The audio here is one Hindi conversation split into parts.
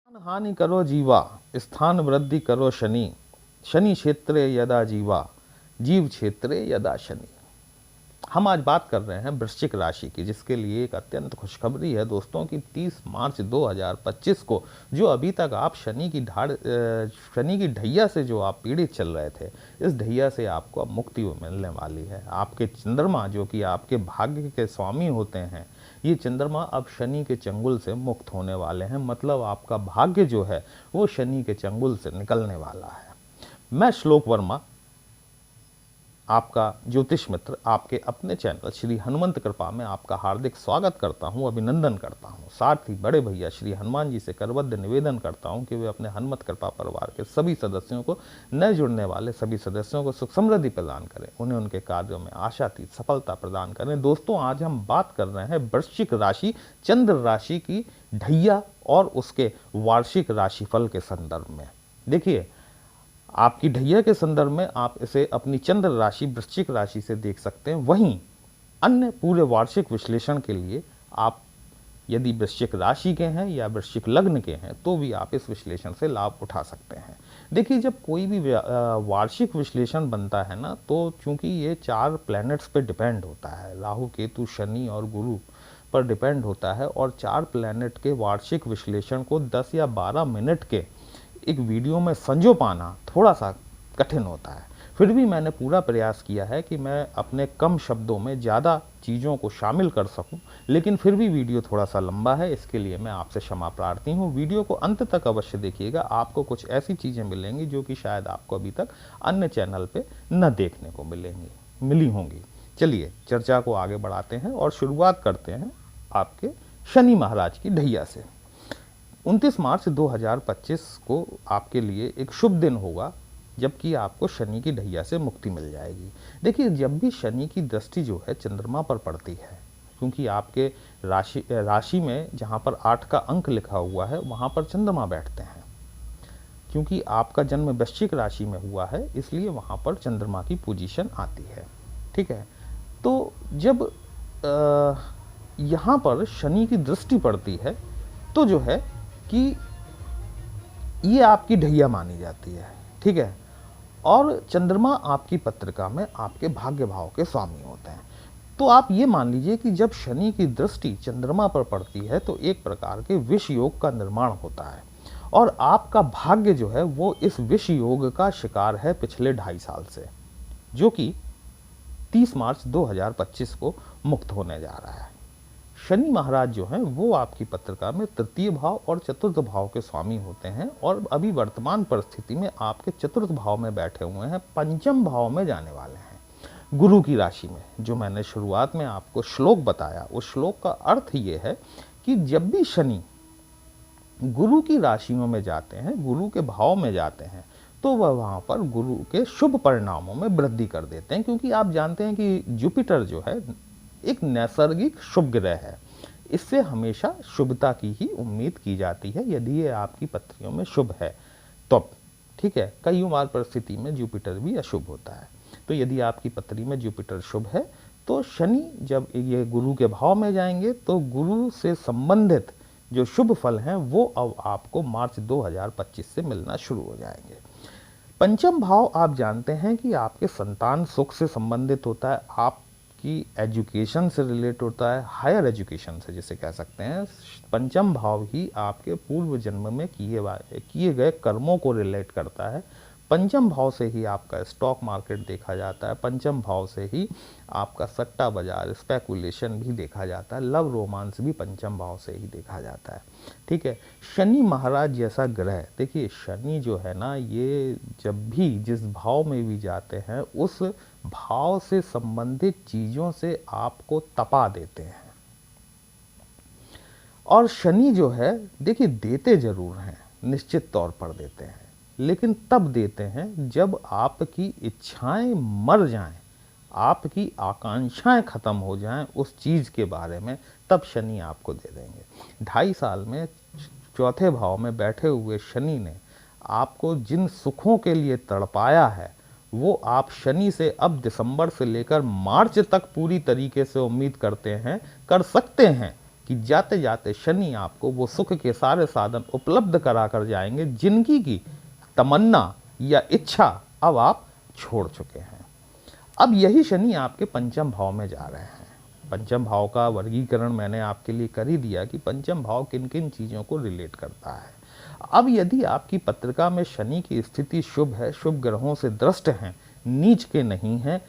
हानि करो जीवा, स्थान वृद्धि करो शनि। शनि क्षेत्रे यदा जीवा, जीव क्षेत्रे यदा शनि। हम आज बात कर रहे हैं वृश्चिक राशि की, जिसके लिए एक अत्यंत खुशखबरी है दोस्तों कि 30 मार्च 2025 को जो अभी तक आप शनि की ढैया से जो आप पीड़ित चल रहे थे, इस ढैया से आपको अब मुक्ति मिलने वाली है। आपके चंद्रमा जो कि आपके भाग्य के स्वामी होते हैं, ये चंद्रमा अब शनि के चंगुल से मुक्त होने वाले हैं। मतलब आपका भाग्य जो है वो शनि के चंगुल से निकलने वाला है। मैं श्लोक वर्मा, आपका ज्योतिष मित्र, आपके अपने चैनल श्री हनुमंत कृपा में आपका हार्दिक स्वागत करता हूं, अभिनंदन करता हूं। साथ ही बड़े भैया श्री हनुमान जी से करबद्ध निवेदन करता हूं कि वे अपने हनुमत कृपा परिवार के सभी सदस्यों को, नए जुड़ने वाले सभी सदस्यों को सुख समृद्धि प्रदान करें, उन्हें उनके कार्यों में आशातीत सफलता प्रदान करें। दोस्तों, आज हम बात कर रहे हैं वृश्चिक राशि, चंद्र राशि की ढैया और उसके वार्षिक राशिफल के संदर्भ में। देखिए, आपकी ढैया के संदर्भ में आप इसे अपनी चंद्र राशि वृश्चिक राशि से देख सकते हैं। वहीं अन्य पूरे वार्षिक विश्लेषण के लिए आप यदि वृश्चिक राशि के हैं या वृश्चिक लग्न के हैं तो भी आप इस विश्लेषण से लाभ उठा सकते हैं। देखिए, जब कोई भी वार्षिक विश्लेषण बनता है ना, तो चूंकि ये 4 प्लैनेट्स पे डिपेंड होता है, राहु, केतु, शनि और गुरु पर डिपेंड होता है, और 4 प्लैनेट के वार्षिक विश्लेषण को 10 या 12 मिनट के एक वीडियो में संजो पाना थोड़ा सा कठिन होता है। फिर भी मैंने पूरा प्रयास किया है कि मैं अपने कम शब्दों में ज़्यादा चीज़ों को शामिल कर सकूं, लेकिन फिर भी वीडियो थोड़ा सा लंबा है, इसके लिए मैं आपसे क्षमा प्रार्थी हूं। वीडियो को अंत तक अवश्य देखिएगा, आपको कुछ ऐसी चीज़ें मिलेंगी जो कि शायद आपको अभी तक अन्य चैनल पे न देखने को मिली होंगी। चलिए चर्चा को आगे बढ़ाते हैं और शुरुआत करते हैं आपके शनि महाराज की ढैया से। 29 मार्च 2025 को आपके लिए एक शुभ दिन होगा, जबकि आपको शनि की ढैया से मुक्ति मिल जाएगी। देखिए, जब भी शनि की दृष्टि जो है चंद्रमा पर पड़ती है, क्योंकि आपके राशि में जहाँ पर 8 का अंक लिखा हुआ है वहाँ पर चंद्रमा बैठते हैं। क्योंकि आपका जन्म वृश्चिक राशि में हुआ है, इसलिए वहाँ पर चंद्रमा की पोजीशन आती है। ठीक है, तो जब यहाँ पर शनि की दृष्टि पड़ती है तो जो है कि ये आपकी ढैया मानी जाती है। ठीक है, और चंद्रमा आपकी पत्रिका में आपके भाग्य भाव के स्वामी होते हैं। तो आप ये मान लीजिए कि जब शनि की दृष्टि चंद्रमा पर पड़ती है तो एक प्रकार के विष योग का निर्माण होता है, और आपका भाग्य जो है वो इस विष योग का शिकार है पिछले 2.5 साल से, जो कि 30 मार्च 2025 को मुक्त होने जा रहा है। शनि महाराज जो हैं वो आपकी पत्रिका में तृतीय भाव और चतुर्थ भाव के स्वामी होते हैं, और अभी वर्तमान परिस्थिति में आपके चतुर्थ भाव में बैठे हुए हैं, पंचम भाव में जाने वाले हैं गुरु की राशि में। जो मैंने शुरुआत में आपको श्लोक बताया, उस श्लोक का अर्थ ये है कि जब भी शनि गुरु की राशियों में जाते हैं, गुरु के भाव में जाते हैं, तो वह वहाँ पर गुरु के शुभ परिणामों में वृद्धि कर देते हैं। क्योंकि आप जानते हैं कि जुपिटर जो है एक नैसर्गिक शुभ ग्रह है, इससे हमेशा शुभता की ही उम्मीद की जाती है यदि ये आपकी पत्रियों में शुभ है तो। ठीक है, कई बार परिस्थिति में जुपिटर भी अशुभ होता है, तो यदि आपकी पत्री में जुपिटर शुभ है तो शनि जब ये गुरु के भाव में जाएंगे तो गुरु से संबंधित जो शुभ फल हैं वो अब आपको मार्च 2025 से मिलना शुरू हो जाएंगे। पंचम भाव आप जानते हैं कि आपके संतान सुख से संबंधित होता है, आपकी एजुकेशन से रिलेट होता है, हायर एजुकेशन से जिसे कह सकते हैं। पंचम भाव ही आपके पूर्व जन्म में किए गए कर्मों को रिलेट करता है। पंचम भाव से ही आपका स्टॉक मार्केट देखा जाता है, पंचम भाव से ही आपका सट्टा बाजार, स्पेकुलेशन भी देखा जाता है, लव रोमांस भी पंचम भाव से ही देखा जाता है। ठीक है, शनि महाराज जैसा ग्रह, देखिए शनि जो है ना, ये जब भी जिस भाव में भी जाते हैं उस भाव से संबंधित चीजों से आपको तपा देते हैं। और शनि जो है, देखिए देते जरूर हैं, निश्चित तौर पर देते हैं, लेकिन तब देते हैं जब आपकी इच्छाएं मर जाएं, आपकी आकांक्षाएं खत्म हो जाएं उस चीज के बारे में, तब शनि आपको दे देंगे। 2.5 साल में चौथे भाव में बैठे हुए शनि ने आपको जिन सुखों के लिए तड़पाया है वो आप शनि से अब दिसंबर से लेकर मार्च तक पूरी तरीके से उम्मीद कर सकते हैं कि जाते जाते शनि आपको वो सुख के सारे साधन उपलब्ध करा कर जाएंगे जिनकी की तमन्ना या इच्छा अब आप छोड़ चुके हैं। अब यही शनि आपके पंचम भाव में जा रहे हैं। पंचम भाव का वर्गीकरण मैंने आपके लिए कर ही दिया कि पंचम भाव किन किन चीज़ों को रिलेट करता है। अब यदि आपकी पत्रिका में शनि की स्थिति शुभ है, शुभ ग्रहों से दृष्ट हैं, नीच के नहीं हैं,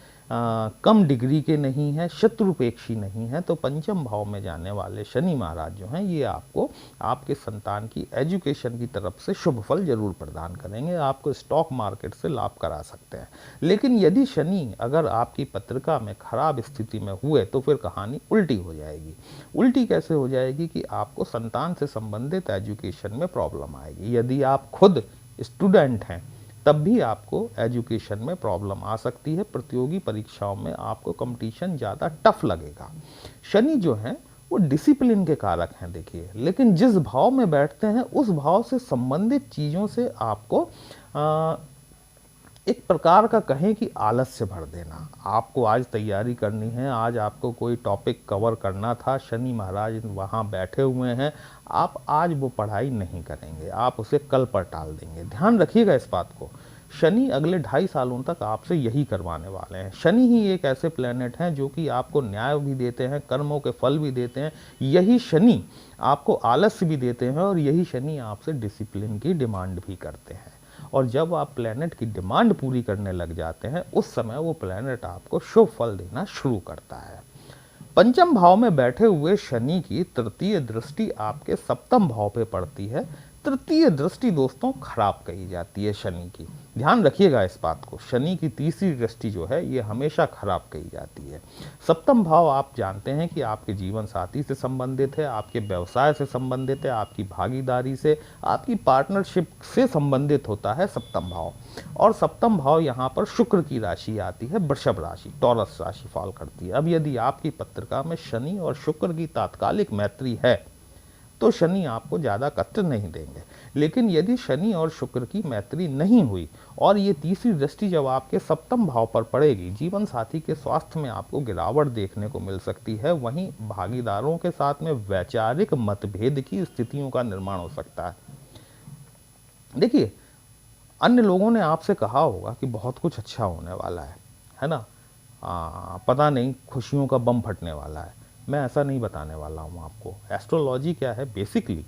कम डिग्री के नहीं हैं, शत्रुपेक्षी नहीं है, तो पंचम भाव में जाने वाले शनि महाराज जो हैं ये आपको आपके संतान की एजुकेशन की तरफ से शुभ फल जरूर प्रदान करेंगे, आपको स्टॉक मार्केट से लाभ करा सकते हैं। लेकिन यदि शनि अगर आपकी पत्रिका में खराब स्थिति में हुए तो फिर कहानी उल्टी हो जाएगी। उल्टी कैसे हो जाएगी कि आपको संतान से संबंधित एजुकेशन में प्रॉब्लम आएगी। यदि आप खुद स्टूडेंट हैं तब भी आपको एजुकेशन में प्रॉब्लम आ सकती है। प्रतियोगी परीक्षाओं में आपको कंपटीशन ज़्यादा टफ लगेगा। शनि जो है वो डिसिप्लिन के कारक हैं देखिए, लेकिन जिस भाव में बैठते हैं उस भाव से संबंधित चीज़ों से आपको एक प्रकार का कहें कि आलस्य भर देना। आपको आज तैयारी करनी है, आज आपको कोई टॉपिक कवर करना था, शनि महाराज वहाँ बैठे हुए हैं, आप आज वो पढ़ाई नहीं करेंगे, आप उसे कल पर टाल देंगे। ध्यान रखिएगा इस बात को। शनि अगले 2.5 सालों तक आपसे यही करवाने वाले हैं। शनि ही एक ऐसे प्लेनेट हैं जो कि आपको न्याय भी देते हैं, कर्मों के फल भी देते हैं। यही शनि आपको आलस्य भी देते हैं और यही शनि आपसे डिसिप्लिन की डिमांड भी करते हैं। और जब आप प्लेनेट की डिमांड पूरी करने लग जाते हैं उस समय वो प्लेनेट आपको शुभ फल देना शुरू करता है। पंचम भाव में बैठे हुए शनि की तृतीय दृष्टि आपके सप्तम भाव पे पड़ती है। तृतीय दृष्टि दोस्तों खराब कही जाती है शनि की, ध्यान रखिएगा इस बात को। शनि की तीसरी दृष्टि जो है ये हमेशा खराब कही जाती है। सप्तम भाव आप जानते हैं कि आपके जीवन साथी से संबंधित है, आपके व्यवसाय से संबंधित है, आपकी भागीदारी से, आपकी पार्टनरशिप से संबंधित होता है सप्तम भाव। और सप्तम भाव यहाँ पर शुक्र की राशि आती है, वृषभ राशि, टॉरस राशि फॉल करती है। अब यदि आपकी पत्रिका में शनि और शुक्र की तात्कालिक मैत्री है तो शनि आपको ज़्यादा कष्ट नहीं देंगे। लेकिन यदि शनि और शुक्र की मैत्री नहीं हुई और ये तीसरी दृष्टि जब आपके सप्तम भाव पर पड़ेगी, जीवन साथी के स्वास्थ्य में आपको गिरावट देखने को मिल सकती है। वहीं भागीदारों के साथ में वैचारिक मतभेद की स्थितियों का निर्माण हो सकता है। देखिए, अन्य लोगों ने आपसे कहा होगा कि बहुत कुछ अच्छा होने वाला है ना, पता नहीं खुशियों का बम फटने वाला है। मैं ऐसा नहीं बताने वाला हूँ आपको। एस्ट्रोलॉजी क्या है बेसिकली,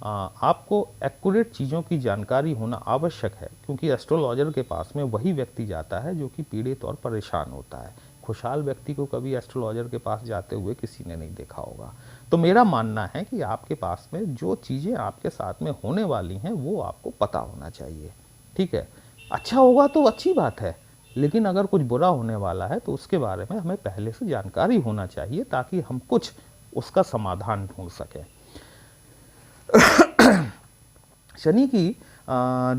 आपको एक्यूरेट चीज़ों की जानकारी होना आवश्यक है, क्योंकि एस्ट्रोलॉजर के पास में वही व्यक्ति जाता है जो कि पीड़ित और परेशान होता है। खुशहाल व्यक्ति को कभी एस्ट्रोलॉजर के पास जाते हुए किसी ने नहीं देखा होगा। तो मेरा मानना है कि आपके पास में जो चीज़ें आपके साथ में होने वाली हैं वो आपको पता होना चाहिए, ठीक है। अच्छा होगा तो अच्छी बात है, लेकिन अगर कुछ बुरा होने वाला है तो उसके बारे में हमें पहले से जानकारी होना चाहिए ताकि हम कुछ उसका समाधान ढूंढ सकें। शनि की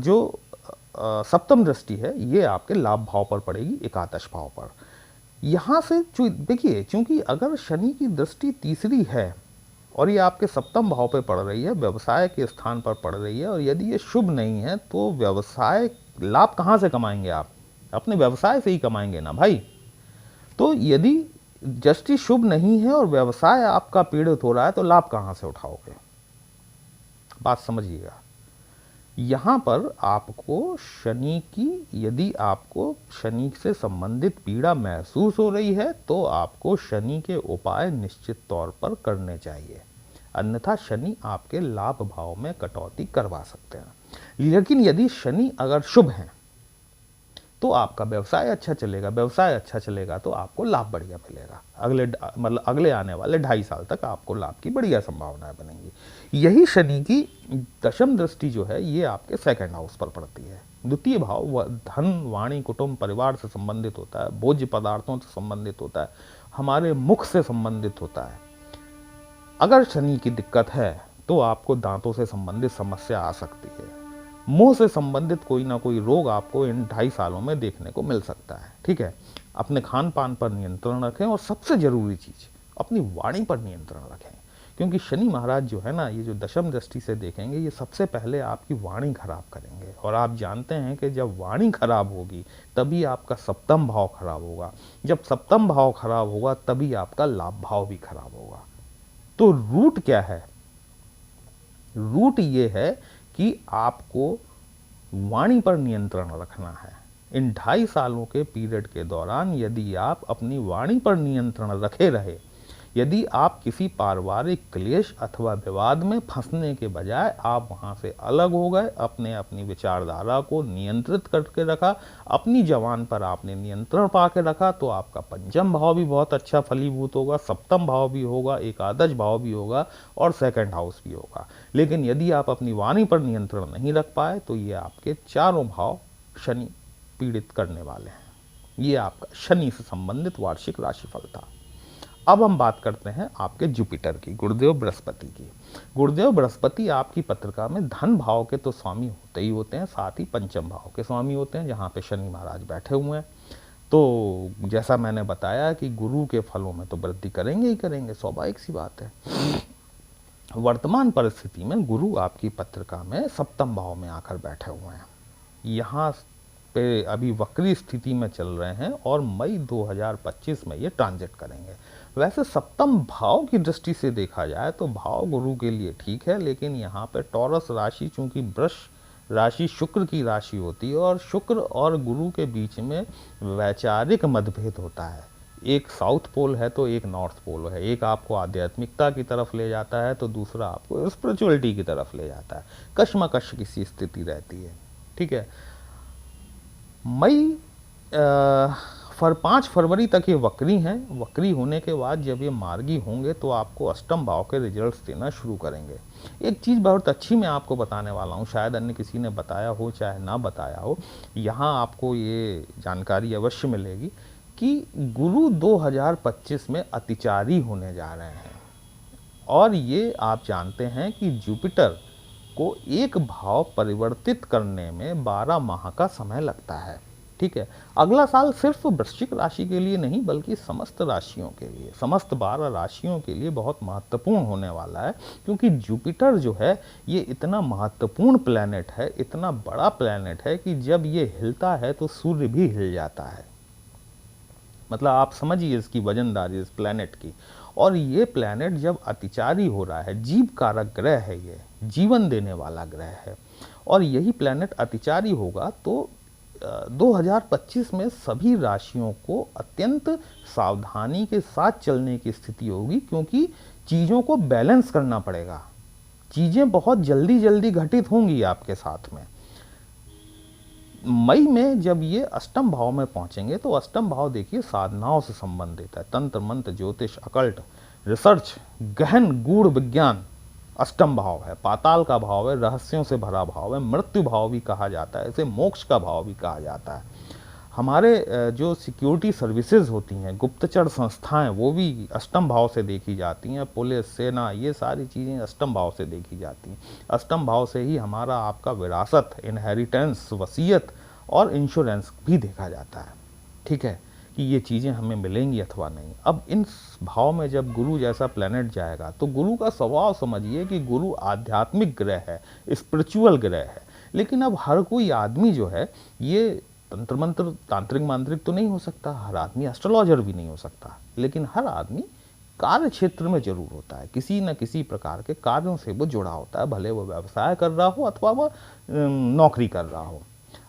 जो सप्तम दृष्टि है ये आपके लाभ भाव पर पड़ेगी, एकादश भाव पर। यहाँ से देखिए, चूंकि अगर शनि की दृष्टि तीसरी है और ये आपके सप्तम भाव पे पड़ रही है, व्यवसाय के स्थान पर पड़ रही है, और यदि ये शुभ नहीं है तो व्यवसाय लाभ कहाँ से कमाएंगे आप? अपने व्यवसाय से ही कमाएंगे ना भाई। तो यदि दृष्टि शुभ नहीं है और व्यवसाय आपका पीड़ित हो रहा है तो लाभ कहाँ से उठाओगे? बात समझिएगा। यहां पर आपको शनि की, यदि आपको शनि से संबंधित पीड़ा महसूस हो रही है तो आपको शनि के उपाय निश्चित तौर पर करने चाहिए, अन्यथा शनि आपके लाभ भाव में कटौती करवा सकते हैं। लेकिन यदि शनि अगर शुभ है तो आपका व्यवसाय अच्छा चलेगा, व्यवसाय अच्छा चलेगा तो आपको लाभ बढ़िया मिलेगा। अगले आने वाले 2.5 साल तक आपको लाभ की बढ़िया संभावनाएं बनेंगी। यही शनि की दशम दृष्टि जो है ये आपके सेकंड हाउस पर पड़ती है। द्वितीय भाव वह धन, वाणी, कुटुंब, परिवार से संबंधित होता है, भोज्य पदार्थों से संबंधित होता है, हमारे मुख से संबंधित होता है। अगर शनि की दिक्कत है तो आपको दांतों से संबंधित समस्या आ सकती है, मुंह से संबंधित कोई ना कोई रोग आपको इन 2.5 सालों में देखने को मिल सकता है, ठीक है। अपने खान पान पर नियंत्रण रखें और सबसे जरूरी चीज अपनी वाणी पर नियंत्रण रखें, क्योंकि शनि महाराज जो है ना, ये जो दशम दृष्टि से देखेंगे ये सबसे पहले आपकी वाणी खराब करेंगे। और आप जानते हैं कि जब वाणी खराब होगी तभी आपका सप्तम भाव खराब होगा, जब सप्तम भाव खराब होगा तभी आपका लाभ भाव भी खराब होगा। तो रूट क्या है? रूट ये है कि आपको वाणी पर नियंत्रण रखना है। इन 2.5 सालों के पीरियड के दौरान यदि आप अपनी वाणी पर नियंत्रण रखे रहे, यदि आप किसी पारिवारिक क्लेश अथवा विवाद में फंसने के बजाय आप वहाँ से अलग हो गए, अपनी विचारधारा को नियंत्रित करके रखा, अपनी जबान पर आपने नियंत्रण पा के रखा, तो आपका पंचम भाव भी बहुत अच्छा फलीभूत होगा, सप्तम भाव भी होगा, एकादश भाव भी होगा और सेकंड हाउस भी होगा। लेकिन यदि आप अपनी वाणी पर नियंत्रण नहीं रख पाए तो ये आपके चारों भाव शनि पीड़ित करने वाले हैं। ये आपका शनि से संबंधित वार्षिक राशिफल था। अब हम बात करते हैं आपके जुपिटर की, गुरुदेव बृहस्पति की। गुरुदेव बृहस्पति आपकी पत्रिका में धन भाव के तो स्वामी होते ही होते हैं, साथ ही पंचम भाव के स्वामी होते हैं, जहाँ पे शनि महाराज बैठे हुए हैं। तो जैसा मैंने बताया कि गुरु के फलों में तो वृद्धि करेंगे ही करेंगे, स्वाभाविक सी बात है। वर्तमान परिस्थिति में गुरु आपकी पत्रिका में सप्तम भाव में आकर बैठे हुए हैं। यहाँ पे अभी वक्री स्थिति में चल रहे हैं और मई 2025 में ये ट्रांजिट करेंगे। वैसे सप्तम भाव की दृष्टि से देखा जाए तो भाव गुरु के लिए ठीक है, लेकिन यहाँ पे टॉरस राशि, चूंकि वृष राशि शुक्र की राशि होती है और शुक्र और गुरु के बीच में वैचारिक मतभेद होता है। एक साउथ पोल है तो एक नॉर्थ पोल है, एक आपको आध्यात्मिकता की तरफ ले जाता है तो दूसरा आपको स्पिरिचुअलिटी की तरफ ले जाता है। कश्मकश की सी स्थिति रहती है। ठीक है, मई 5 फरवरी तक ये वक्री हैं। वक्री होने के बाद जब ये मार्गी होंगे तो आपको अष्टम भाव के रिजल्ट्स देना शुरू करेंगे। एक चीज़ बहुत अच्छी मैं आपको बताने वाला हूँ, शायद अन्य किसी ने बताया हो चाहे ना बताया हो, यहाँ आपको ये जानकारी अवश्य मिलेगी कि गुरु 2025 में अतिचारी होने जा रहे हैं। और ये आप जानते हैं कि जुपिटर को एक भाव परिवर्तित करने में 12 माह का समय लगता है। ठीक है, अगला साल सिर्फ वृश्चिक राशि के लिए नहीं बल्कि समस्त राशियों के लिए, समस्त 12 राशियों के लिए बहुत महत्वपूर्ण होने वाला है, क्योंकि जुपिटर जो है ये इतना महत्वपूर्ण प्लैनेट है, इतना बड़ा प्लैनेट है कि जब ये हिलता है तो सूर्य भी हिल जाता है। मतलब आप समझिए इसकी वजनदारी इस प्लैनेट की। और ये प्लैनेट जब अतिचारी हो रहा है, जीव कारक ग्रह है, ये जीवन देने वाला ग्रह है, और यही प्लैनेट अतिचारी होगा तो 2025 में सभी राशियों को अत्यंत सावधानी के साथ चलने की स्थिति होगी, क्योंकि चीज़ों को बैलेंस करना पड़ेगा। चीज़ें बहुत जल्दी जल्दी घटित होंगी आपके साथ में। मई में जब ये अष्टम भाव में पहुंचेंगे तो अष्टम भाव देखिए साधनाओं से संबंधित है, तंत्र मंत्र ज्योतिष अकल्ट रिसर्च गहन गूढ़ विज्ञान अष्टम भाव है, पाताल का भाव है, रहस्यों से भरा भाव है, मृत्यु भाव भी कहा जाता है, इसे मोक्ष का भाव भी कहा जाता है। हमारे जो सिक्योरिटी सर्विसेज होती हैं, गुप्तचर संस्थाएं, वो भी अष्टम भाव से देखी जाती हैं, पुलिस सेना ये सारी चीज़ें अष्टम भाव से देखी जाती हैं। अष्टम भाव से ही हमारा आपका विरासत, इनहेरिटेंस, वसीयत और इंश्योरेंस भी देखा जाता है। ठीक है, कि ये चीज़ें हमें मिलेंगी अथवा नहीं। अब इन भाव में जब गुरु जैसा प्लैनेट जाएगा तो गुरु का स्वभाव समझिए कि गुरु आध्यात्मिक ग्रह है, स्पिरिचुअल ग्रह है। लेकिन अब हर कोई आदमी जो है ये तंत्र मंत्र तांत्रिक मांत्रिक तो नहीं हो सकता, हर आदमी एस्ट्रोलॉजर भी नहीं हो सकता, लेकिन हर आदमी कार्य क्षेत्र में जरूर होता है, किसी न किसी प्रकार के कार्यों से वो जुड़ा होता है, भले वो व्यवसाय कर रहा हो अथवा वह नौकरी कर रहा हो।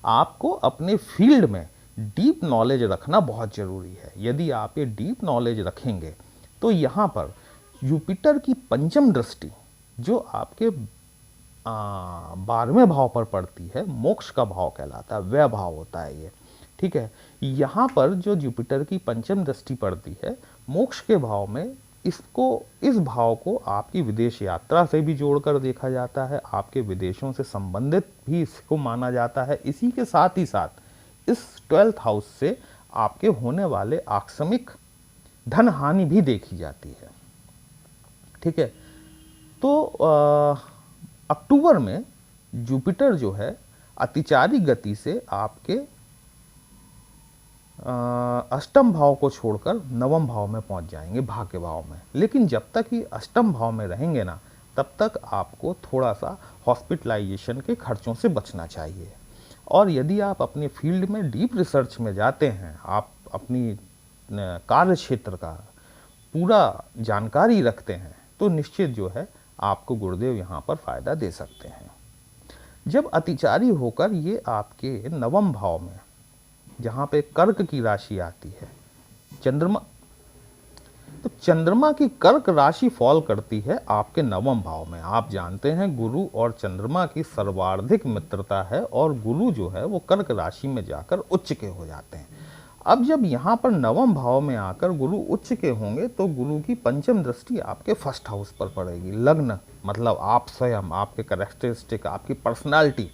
आपको अपने फील्ड में डीप नॉलेज रखना बहुत ज़रूरी है। यदि आप ये डीप नॉलेज रखेंगे तो यहाँ पर जुपिटर की पंचम दृष्टि जो आपके 12वें भाव पर पड़ती है, मोक्ष का भाव कहलाता है, व्यय भाव होता है ये। ठीक है, यहाँ पर जो जुपिटर की पंचम दृष्टि पड़ती है मोक्ष के भाव में, इस भाव को आपकी विदेश यात्रा से भी जोड़कर देखा जाता है, आपके विदेशों से संबंधित भी इसको माना जाता है। इसी के साथ ही साथ इस 12th हाउस से आपके होने वाले आकस्मिक धन हानि भी देखी जाती है। ठीक है, तो अक्टूबर में जुपिटर जो है अतिचारी गति से आपके अष्टम भाव को छोड़कर नवम भाव में पहुंच जाएंगे, भाग्य भाव में। लेकिन जब तक ये अष्टम भाव में रहेंगे ना, तब तक आपको थोड़ा सा हॉस्पिटलाइजेशन के खर्चों से बचना चाहिए। और यदि आप अपने फील्ड में डीप रिसर्च में जाते हैं, आप अपनी कार्य क्षेत्र का पूरा जानकारी रखते हैं, तो निश्चित जो है आपको गुरुदेव यहाँ पर फायदा दे सकते हैं। जब अतिचारी होकर ये आपके नवम भाव में, जहाँ पे कर्क की राशि आती है, चंद्रमा, तो चंद्रमा की कर्क राशि फॉल करती है आपके नवम भाव में। आप जानते हैं गुरु और चंद्रमा की सर्वार्धिक मित्रता है और गुरु जो है वो कर्क राशि में जाकर उच्च के हो जाते हैं। अब जब यहाँ पर नवम भाव में आकर गुरु उच्च के होंगे तो गुरु की पंचम दृष्टि आपके फर्स्ट हाउस पर पड़ेगी। लग्न मतलब आप स्वयं, आपके कैरेक्टरिस्टिक, आपकी पर्सनालिटी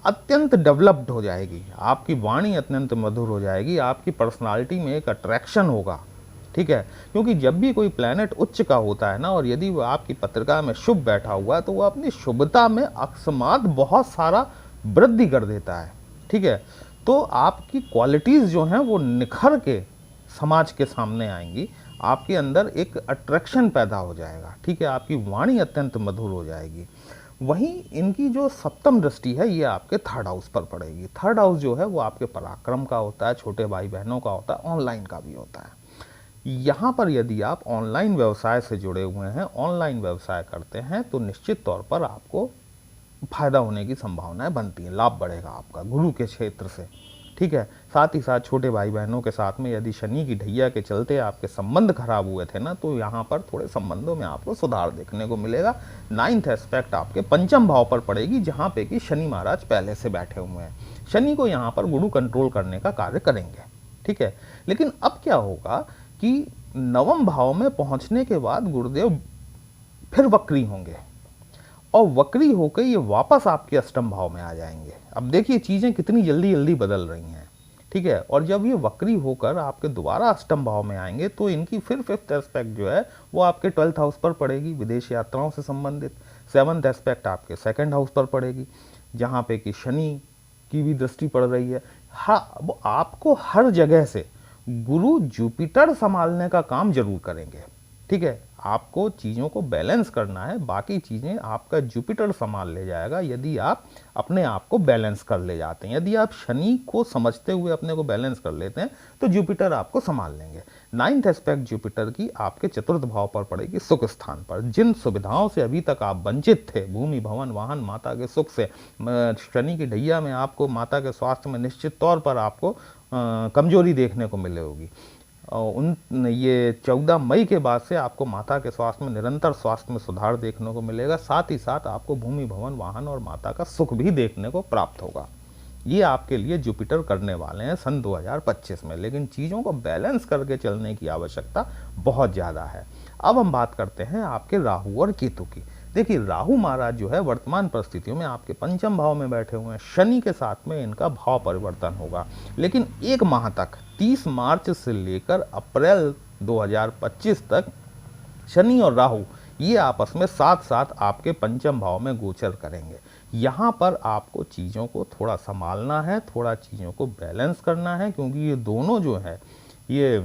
अत्यंत डेवलप्ड हो जाएगी, आपकी वाणी अत्यंत मधुर हो जाएगी, आपकी पर्सनालिटी में एक अट्रैक्शन होगा। ठीक है, क्योंकि जब भी कोई प्लैनेट उच्च का होता है ना, और यदि वो आपकी पत्रिका में शुभ बैठा हुआ है तो वो अपनी शुभता में अकस्मात बहुत सारा वृद्धि कर देता है। ठीक है, तो आपकी क्वालिटीज़ जो हैं वो निखर के समाज के सामने आएंगी, आपके अंदर एक अट्रैक्शन पैदा हो जाएगा। ठीक है, आपकी वाणी अत्यंत मधुर हो जाएगी। वहीं इनकी जो सप्तम दृष्टि है ये आपके थर्ड हाउस पर पड़ेगी। थर्ड हाउस जो है वो आपके पराक्रम का होता है, छोटे भाई बहनों का होता है, ऑनलाइन का भी होता है। यहाँ पर यदि आप ऑनलाइन व्यवसाय से जुड़े हुए हैं, ऑनलाइन व्यवसाय करते हैं, तो निश्चित तौर पर आपको फायदा होने की संभावनाएं बनती हैं, लाभ बढ़ेगा आपका गुरु के क्षेत्र से। ठीक है, साथ ही साथ छोटे भाई बहनों के साथ में यदि शनि की ढैया के चलते आपके संबंध खराब हुए थे ना, तो यहाँ पर थोड़े संबंधों में आपको सुधार देखने को मिलेगा। 9th एस्पेक्ट आपके पंचम भाव पर पड़ेगी, जहाँ पे कि शनि महाराज पहले से बैठे हुए हैं। शनि को यहाँ पर गुरु कंट्रोल करने का कार्य करेंगे। ठीक है, लेकिन अब क्या होगा कि नवम भाव में पहुंचने के बाद गुरुदेव फिर वक्री होंगे और वक्री होकर ये वापस आपके अष्टम भाव में आ जाएंगे। अब देखिए चीज़ें कितनी जल्दी जल्दी बदल रही हैं। ठीक है, और जब ये वक्री होकर आपके दोबारा अष्टम भाव में आएंगे तो इनकी फिर 5th एस्पेक्ट जो है वो आपके 12th हाउस पर पड़ेगी, विदेश यात्राओं से संबंधित। 7th एस्पेक्ट आपके 2nd हाउस पर पड़ेगी, जहाँ पे कि शनि की भी दृष्टि पड़ रही है। हाँ, वो आपको हर जगह से गुरु जुपिटर संभालने का काम जरूर करेंगे। ठीक है, आपको चीज़ों को बैलेंस करना है, बाकी चीज़ें आपका जुपिटर संभाल ले जाएगा यदि आप अपने आप को बैलेंस कर ले जाते हैं। यदि आप शनि को समझते हुए अपने को बैलेंस कर लेते हैं तो जुपिटर आपको संभाल लेंगे। 9th एस्पेक्ट जुपिटर की आपके 4th भाव पर पड़ेगी, सुख स्थान पर। जिन सुविधाओं से अभी तक आप वंचित थे, भूमि, भवन, वाहन, माता के सुख से, शनि की ढैया में आपको माता के स्वास्थ्य में निश्चित तौर पर आपको कमजोरी देखने को मिले होगी। ये 14 मई के बाद से आपको माता के स्वास्थ्य में निरंतर स्वास्थ्य में सुधार देखने को मिलेगा। साथ ही साथ आपको भूमि, भवन, वाहन और माता का सुख भी देखने को प्राप्त होगा। ये आपके लिए जुपिटर करने वाले हैं सन 2025 में, लेकिन चीज़ों को बैलेंस करके चलने की आवश्यकता बहुत ज़्यादा है। अब हम बात करते हैं आपके राहु और केतु की। देखिए राहु महाराज जो है वर्तमान परिस्थितियों में आपके पंचम भाव में बैठे हुए हैं, शनि के साथ में इनका भाव परिवर्तन होगा, लेकिन 1 माह तक 30 मार्च से लेकर अप्रैल 2025 तक शनि और राहु ये आपस में साथ साथ आपके पंचम भाव में गोचर करेंगे। यहाँ पर आपको चीज़ों को थोड़ा संभालना है, थोड़ा चीज़ों को बैलेंस करना है, क्योंकि ये दोनों जो है ये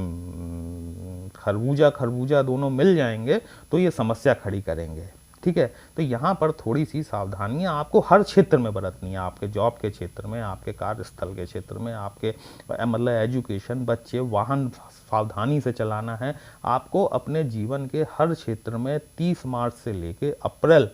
खरबूजा दोनों मिल जाएंगे तो ये समस्या खड़ी करेंगे। ठीक है, तो यहाँ पर थोड़ी सी सावधानियाँ आपको हर क्षेत्र में बरतनी है। आपके जॉब के क्षेत्र में, आपके कार्यस्थल के क्षेत्र में, आपके मतलब एजुकेशन, बच्चे, वाहन सावधानी से चलाना है। आपको अपने जीवन के हर क्षेत्र में 30 मार्च से लेके अप्रैल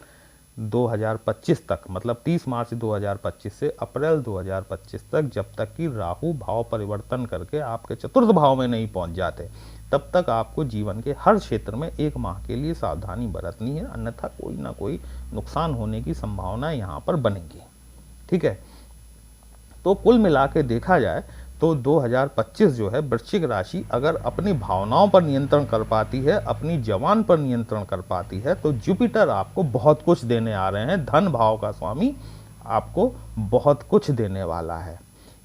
2025 तक, मतलब 30 मार्च 2025 से अप्रैल 2025 तक, जब तक कि राहु भाव परिवर्तन करके आपके 4th भाव में नहीं पहुंच जाते, तब तक आपको जीवन के हर क्षेत्र में 1 माह के लिए सावधानी बरतनी है, अन्यथा कोई ना कोई नुकसान होने की संभावना यहाँ पर बनेगी। ठीक है, तो कुल मिला के देखा जाए तो 2025 जो है वृश्चिक राशि अगर अपनी भावनाओं पर नियंत्रण कर पाती है, अपनी जवान पर नियंत्रण कर पाती है, तो जुपिटर आपको बहुत कुछ देने आ रहे हैं। धन भाव का स्वामी आपको बहुत कुछ देने वाला है।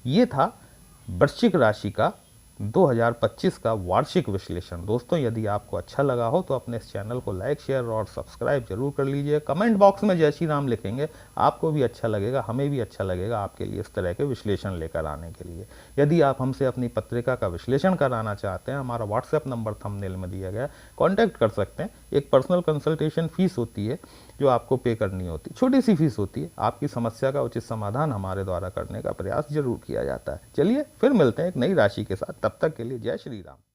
ये था वृश्चिक राशि का 2025 का वार्षिक विश्लेषण। दोस्तों यदि आपको अच्छा लगा हो तो अपने इस चैनल को लाइक, शेयर और सब्सक्राइब जरूर कर लीजिए। कमेंट बॉक्स में जय श्री राम लिखेंगे, आपको भी अच्छा लगेगा, हमें भी अच्छा लगेगा आपके लिए इस तरह के विश्लेषण लेकर आने के लिए। यदि आप हमसे अपनी पत्रिका का विश्लेषण कराना चाहते हैं, हमारा व्हाट्सएप नंबर थंबनेल में दिया गया, कॉन्टैक्ट कर सकते हैं। एक पर्सनल कंसल्टेशन फीस होती है जो आपको पे करनी होती है, छोटी सी फीस होती है। आपकी समस्या का उचित समाधान हमारे द्वारा करने का प्रयास जरूर किया जाता है। चलिए फिर मिलते हैं एक नई राशि के साथ, तब तक के लिए जय श्री राम।